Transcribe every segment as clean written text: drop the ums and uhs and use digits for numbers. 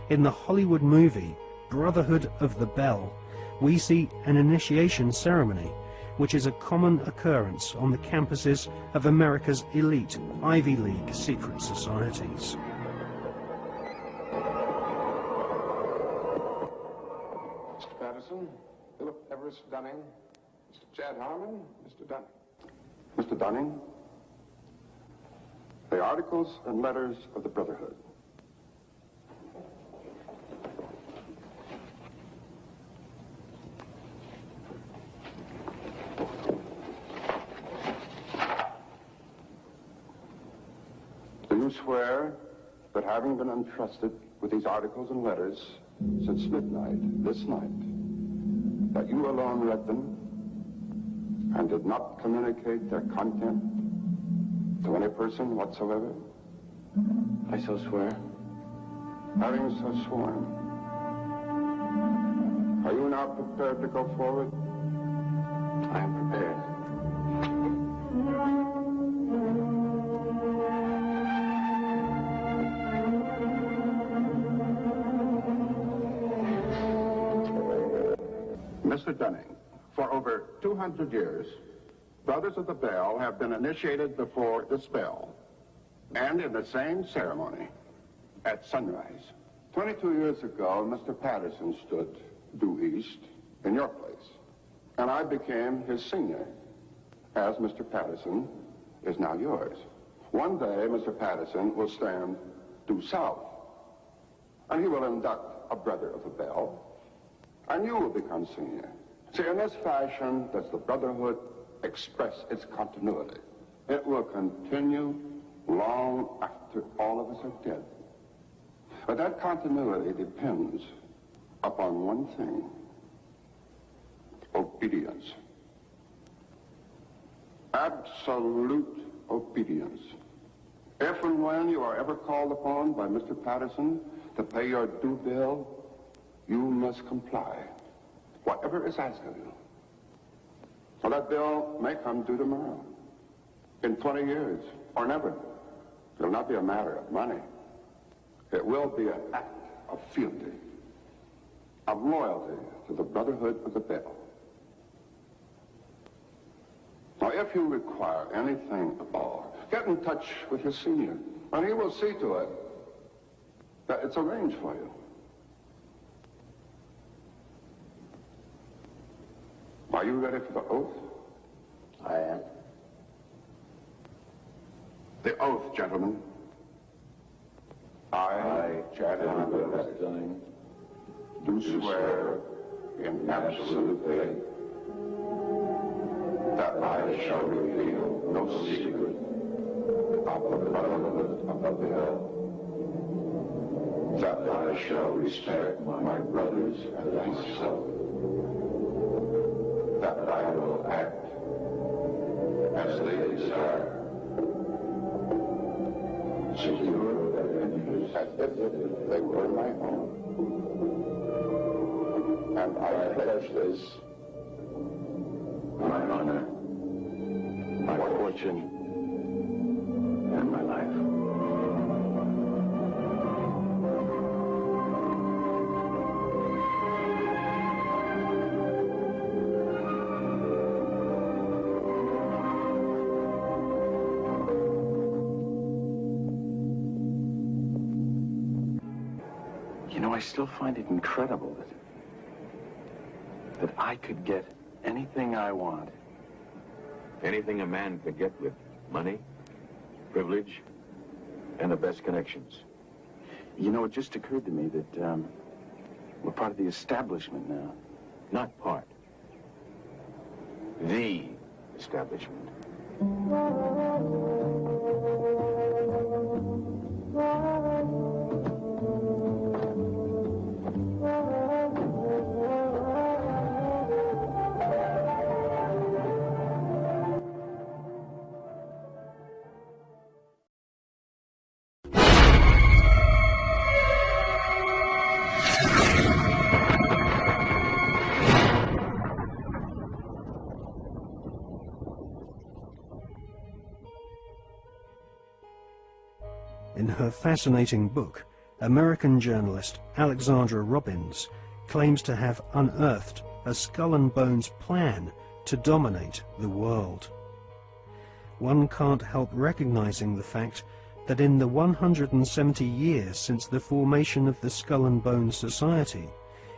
In the Hollywood movie Brotherhood of the Bell, we see an initiation ceremony, which is a common occurrence on the campuses of America's elite Ivy League secret societies. Mr. Patterson, Philip Everest Dunning, Mr. Chad Harmon, Mr. Dunning. Mr. Dunning, the Articles and Letters of the Brotherhood. Do you swear that having been entrusted with these articles and letters since midnight this night, that you alone read them and did not communicate their content to any person whatsoever? I so swear. Having so sworn, are you now prepared to go forward? I am prepared. Mr. Dunning, for over 200 years, Brothers of the Bell have been initiated before the spell, and in the same ceremony, at sunrise. 22 years ago, Mr. Patterson stood due east in your place, and I became his senior, as Mr. Patterson is now yours. One day, Mr. Patterson will stand due south, and he will induct a Brother of the Bell, and you will become senior. See, in this fashion does the Brotherhood express its continuity. It will continue long after all of us are dead. But that continuity depends upon one thing: obedience. Absolute obedience. If and when you are ever called upon by Mr. Patterson to pay your due bill, you must comply, whatever is asked of you. Well, that bill may come due tomorrow, in 20 years, or never. It will not be a matter of money. It will be an act of fealty, of loyalty to the Brotherhood of the Bell. Now, if you require anything at all, get in touch with your senior, and he will see to it that it's arranged for you. Are you ready for the oath? I am. The oath, gentlemen. I, Chad Dunning, do swear in absolute faith that I shall reveal no secret of the Brotherhood of the Bell, that I shall respect my brothers and myself, that I will act as they desire, secure their interests as if they were my own. And I pledge this, my honor, my fortune, and my life. You know, I still find it incredible that I could get anything I want. Anything a man could get with money, privilege, and the best connections. You know, it just occurred to me that we're part of the establishment now. Not part. The establishment. In her fascinating book, American journalist Alexandra Robbins claims to have unearthed a Skull and Bones plan to dominate the world. One can't help recognizing the fact that in the 170 years since the formation of the Skull and Bones Society,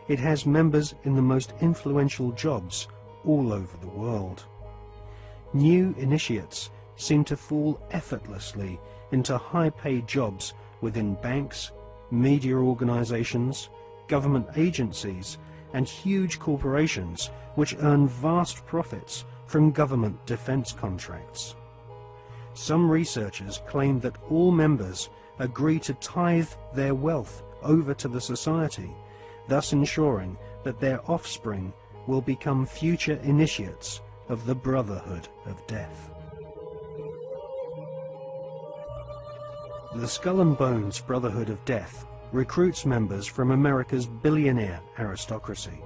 it has members in the most influential jobs all over the world. New initiates seem to fall effortlessly into high-paid jobs within banks, media organizations, government agencies, and huge corporations which earn vast profits from government defense contracts. Some researchers claim that all members agree to tithe their wealth over to the society, thus ensuring that their offspring will become future initiates of the Brotherhood of Death. The Skull and Bones Brotherhood of Death recruits members from America's billionaire aristocracy.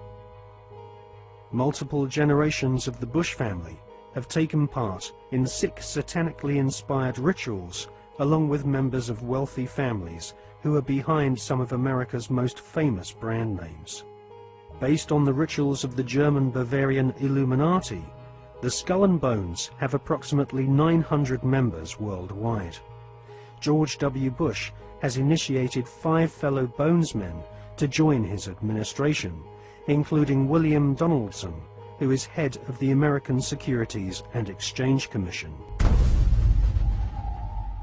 Multiple generations of the Bush family have taken part in 6 satanically inspired rituals along with members of wealthy families who are behind some of America's most famous brand names. Based on the rituals of the German Bavarian Illuminati, the Skull and Bones have approximately 900 members worldwide. George W. Bush has initiated 5 fellow Bonesmen to join his administration, including William Donaldson, who is head of the American Securities and Exchange Commission.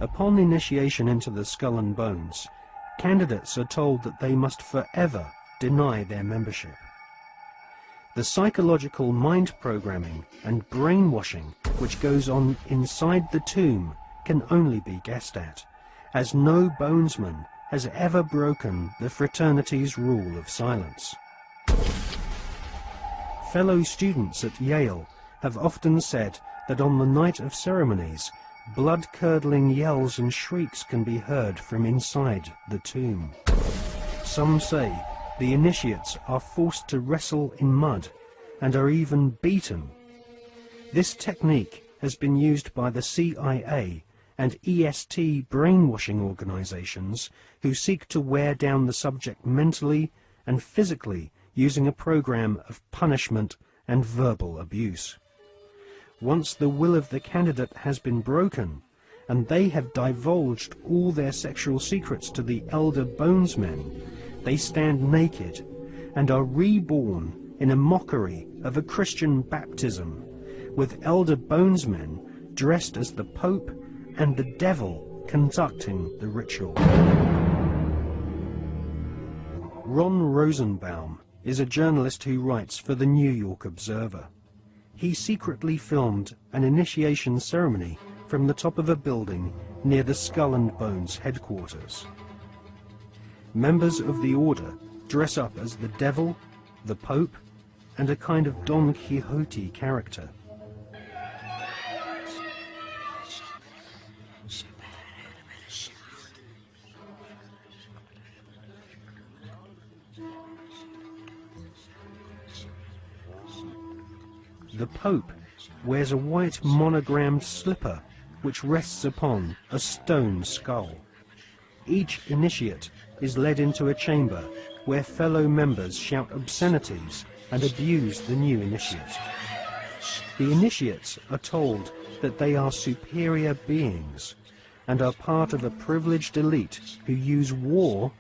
Upon initiation into the Skull and Bones, candidates are told that they must forever deny their membership. The psychological mind programming and brainwashing which goes on inside the tomb can only be guessed at, as no Bonesman has ever broken the fraternity's rule of silence. Fellow students at Yale have often said that on the night of ceremonies, blood-curdling yells and shrieks can be heard from inside the tomb. Some say the initiates are forced to wrestle in mud and are even beaten. This technique has been used by the CIA and EST brainwashing organizations who seek to wear down the subject mentally and physically using a program of punishment and verbal abuse. Once the will of the candidate has been broken, and they have divulged all their sexual secrets to the elder Bonesmen, they stand naked and are reborn in a mockery of a Christian baptism, with elder Bonesmen dressed as the Pope and the Devil conducting the ritual. Ron Rosenbaum is a journalist who writes for the New York Observer. He secretly filmed an initiation ceremony from the top of a building near the Skull and Bones headquarters. Members of the order dress up as the Devil, the Pope, and a kind of Don Quixote character. The Pope wears a white monogrammed slipper which rests upon a stone skull. Each initiate is led into a chamber where fellow members shout obscenities and abuse the new initiate. The initiates are told that they are superior beings and are part of a privileged elite who use war,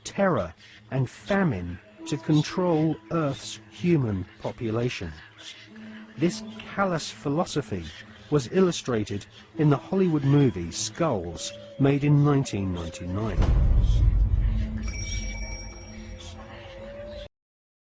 terror, and famine to control Earth's human population. This callous philosophy was illustrated in the Hollywood movie Skulls, made in 1999.